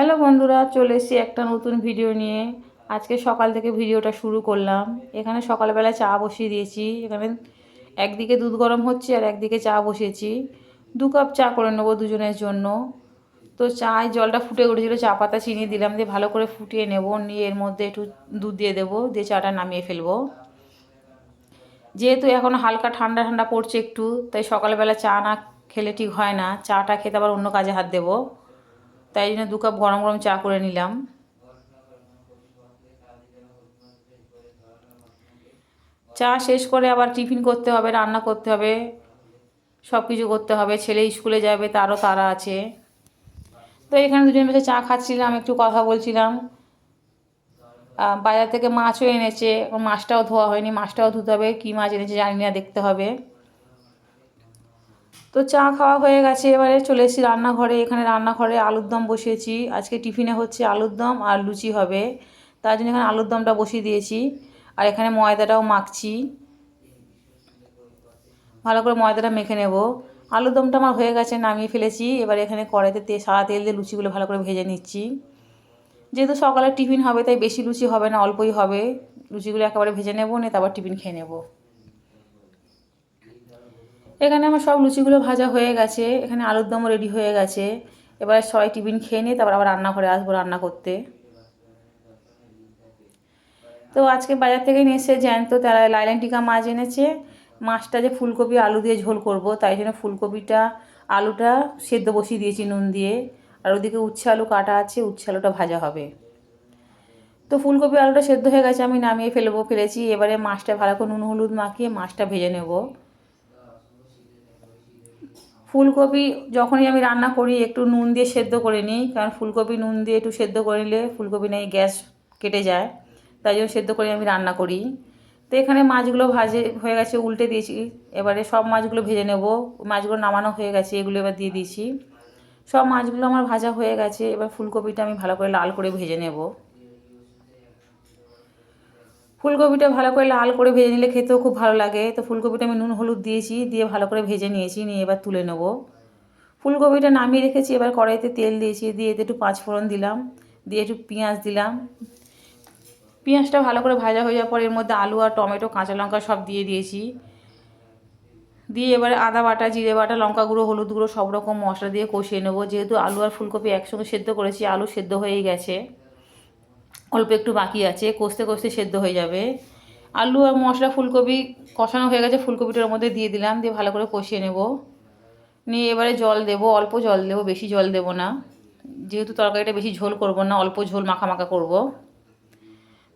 Hello বন্ধুরা, চলে এসেছি একটা নতুন ভিডিও নিয়ে। আজকে সকাল থেকে ভিডিওটা শুরু করলাম। এখানে সকালবেলা চা বসিয়ে দিয়েছি। এখানে একদিকে দুধ গরম হচ্ছে আর একদিকে চা বসিয়েছি। 2 কাপ চা করে নেবো দুজনের জন্য। তো চায় জলটা ফুটে উঠেছিলো, চা পাতা চিনি দিলাম, দিয়ে ভালো করে ফুটিয়ে নেব। নিয়ে এর মধ্যে একটু দুধ দিয়ে দেবো, দিয়ে চাটা নামিয়ে ফেলবো। যেহেতু এখন হালকা ঠান্ডা ঠান্ডা পড়ছে একটু, তাই সকালবেলা চা না খেলে ঠিক হয় না। চাটা খেতে আবার অন্য কাজে হাত দেবো, তাই জন্য 2 কাপ গরম গরম চা করে নিলাম। চা শেষ করে আবার টিফিন করতে হবে, রান্না করতে হবে, সব কিছু করতে হবে। ছেলে স্কুলে যাবে, তারও তাড়া আছে। তো এখানে দুজন বসে চা খাচ্ছিলাম, একটু কথা বলছিলাম। বাজার থেকে মাছও এনেছে, মাছটাও ধোয়া হয়নি, মাছটাও ধুতে হবে। কী মাছ এনেছে জানি না, দেখতে হবে। তো চা খাওয়া হয়ে গেছে, এবারে চলে এসেছি রান্নাঘরে। এখানে রান্নাঘরে আলুর দম বসিয়েছি। আজকে টিফিনে হচ্ছে আলুর দম আর লুচি হবে, তার জন্য এখানে আলুর দমটা বসিয়ে দিয়েছি। আর এখানে ময়দাটাও মাখছি, ভালো করে ময়দাটা মেখে নেব। আলুর দমটা আমার হয়ে গেছে, নামিয়ে ফেলেছি। এবার এখানে কড়াইতে সাদা তেল দিয়ে লুচিগুলো ভালো করে ভেজে নিচ্ছি। যেহেতু সকালে টিফিন হবে, তাই বেশি লুচি হবে না, অল্পই হবে। লুচিগুলো একেবারে ভেজে নেবো, নিয়ে তারপর টিফিন খেয়ে নেব। এখানে আমার সব লুচিগুলো ভাজা হয়ে গেছে, এখানে আলুর দমও রেডি হয়ে গেছে। এবার সবাই টিফিন খেয়ে নিয়ে তারপর আবার রান্নাঘরে আসবো রান্না করতে। তো আজকে বাজার থেকে নিয়ে এসে জ্যান্ত লাইলন টিকা মাছ এনেছে। মাছটা যে ফুলকপি আলু দিয়ে ঝোল করব, তাই জন্য ফুলকপিটা আলুটা সেদ্ধ বসিয়ে দিয়েছি নুন দিয়ে। আর ওদিকে উচ্ছে আলু কাটা আছে, উচ্ছে আলুটা ভাজা হবে। তো ফুলকপি আলুটা সেদ্ধ হয়ে গেছে, আমি নামিয়ে ফেলেছি। এবারে মাছটা ভালো করে নুন হলুদ মাখিয়ে মাছটা ভেজে নেব। ফুলকপি যখনই আমি রান্না করি একটু নুন দিয়ে সেদ্ধ করে নিই, কারণ ফুলকপি নুন দিয়ে একটু সেদ্ধ করে নিলে ফুলকপি নেই গ্যাস কেটে যায়, তাই জন্য সেদ্ধ করে আমি রান্না করি। তো এখানে মাছগুলো ভাজে হয়ে গেছে, উল্টে দিয়েছি। এবারে সব মাছগুলো ভেজে নেব। মাছগুলো নামানো হয়ে গেছে, এগুলো এবার দিয়ে দিয়েছি। সব মাছগুলো আমার ভাজা হয়ে গেছে, এবার ফুলকপিটা আমি ভালো করে লাল করে ভেজে নেব। ফুলকপিটা ভালো করে লাল করে ভেজে নিলে খেতেও খুব ভালো লাগে। তো ফুলকপিটা আমি নুন হলুদ দিয়েছি, দিয়ে ভালো করে ভেজে নিয়েছি, নিয়ে এবার তুলে নেব। ফুলকপিটা নামিয়ে রেখেছি, এবার কড়াইতে তেল দিয়েছি, দিয়ে এতে একটু পাঁচফোড়ন দিলাম, দিয়ে একটু পেঁয়াজ দিলাম। পেঁয়াজটা ভালো করে ভাজা হয়ে যাওয়ার পর এর মধ্যে আলু আর টমেটো কাঁচা লঙ্কা সব দিয়ে দিয়েছি। দিয়ে এবারে আদা বাটা, জিরে বাটা, লঙ্কা গুঁড়ো, হলুদ গুঁড়ো সব রকম মশলা দিয়ে কষিয়ে নেবো। যেহেতু আলু আর ফুলকপি একসঙ্গে সেদ্ধ করেছি, আলু সেদ্ধ হয়েই গেছে, অল্প একটু বাকি আছে, কষতে কষতে সেদ্ধ হয়ে যাবে। আলু আর মশলা ফুলকপি কষানো হয়ে গেছে, ফুলকপিটার মধ্যে দিয়ে দিলাম, দিয়ে ভালো করে কষিয়ে নেব। নিয়ে এবারে জল দেবো, অল্প জল দেবো, বেশি জল দেবো না। যেহেতু তরকারিটা বেশি ঝোল করব না, অল্প ঝোল মাখা মাখা করব।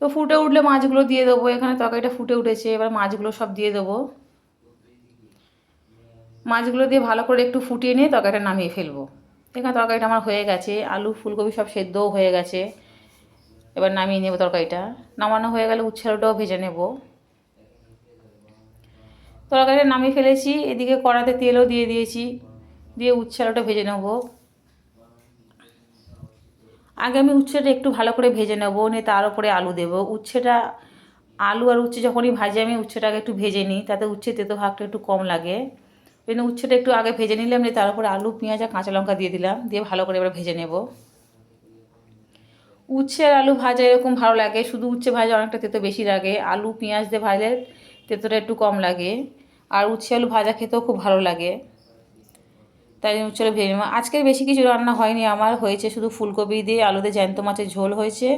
তো ফুটে উঠলে মাছগুলো দিয়ে দেবো। এখানে তরকারিটা ফুটে উঠেছে, এবার মাছগুলো সব দিয়ে দেবো। মাছগুলো দিয়ে ভালো করে একটু ফুটিয়ে নিয়ে তরকারিটা নামিয়ে ফেলবো। এখানে তরকারিটা আমার হয়ে গেছে, আলু ফুলকপি সব সেদ্ধও হয়ে গেছে। এবার নামিয়ে নেব তরকারিটা। নামানো হয়ে গেলে উচ্ছে আলুটাও ভেজে নেব। তরকারিটা নামিয়ে ফেলেছি, এদিকে কড়াতে তেলও দিয়ে দিয়েছি, দিয়ে উচ্ছে আলুটা ভেজে নেব। আগে আমি উচ্ছেটা একটু ভালো করে ভেজে নেব, নিয়ে তার উপরে আলু দেবো। আলু আর উচ্ছে যখনই ভাজি আমি উচ্ছেটাকে একটু ভেজে নিই, তাতে উচ্ছে তেতো ভাগটা একটু কম লাগে। ওই জন্য উচ্ছেটা একটু আগে ভেজে নিলাম, নিয়ে তার উপরে আলু, পেঁয়াজ আর কাঁচা লঙ্কা দিয়ে দিলাম, দিয়ে ভালো করে এবার ভেজে নেব। উচ্ছে আর আলু ভাজা এরকম ভালো লাগে, শুধু উচ্ছে ভাজা অনেকটা তেতো বেশি লাগে, আলু পেঁয়াজ দিয়ে ভাজলে তেতোটা একটু কম লাগে। আর উচ্ছে আলু ভাজা খেতেও খুব ভালো লাগে, তাই জন্য উচ্ছে আলু ভেজে নেব। আজকের বেশি কিছু রান্না হয়নি আমার, হয়েছে শুধু ফুলকপি দিয়ে আলু দিয়ে জ্যান্ত মাছের ঝোল হয়েছে,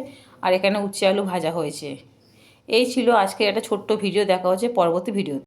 আর এখানে উচ্ছে আলু ভাজা হয়েছে। এই ছিল আজকে একটা ছোট্ট ভিডিও। দেখা হচ্ছে পরবর্তী ভিডিও।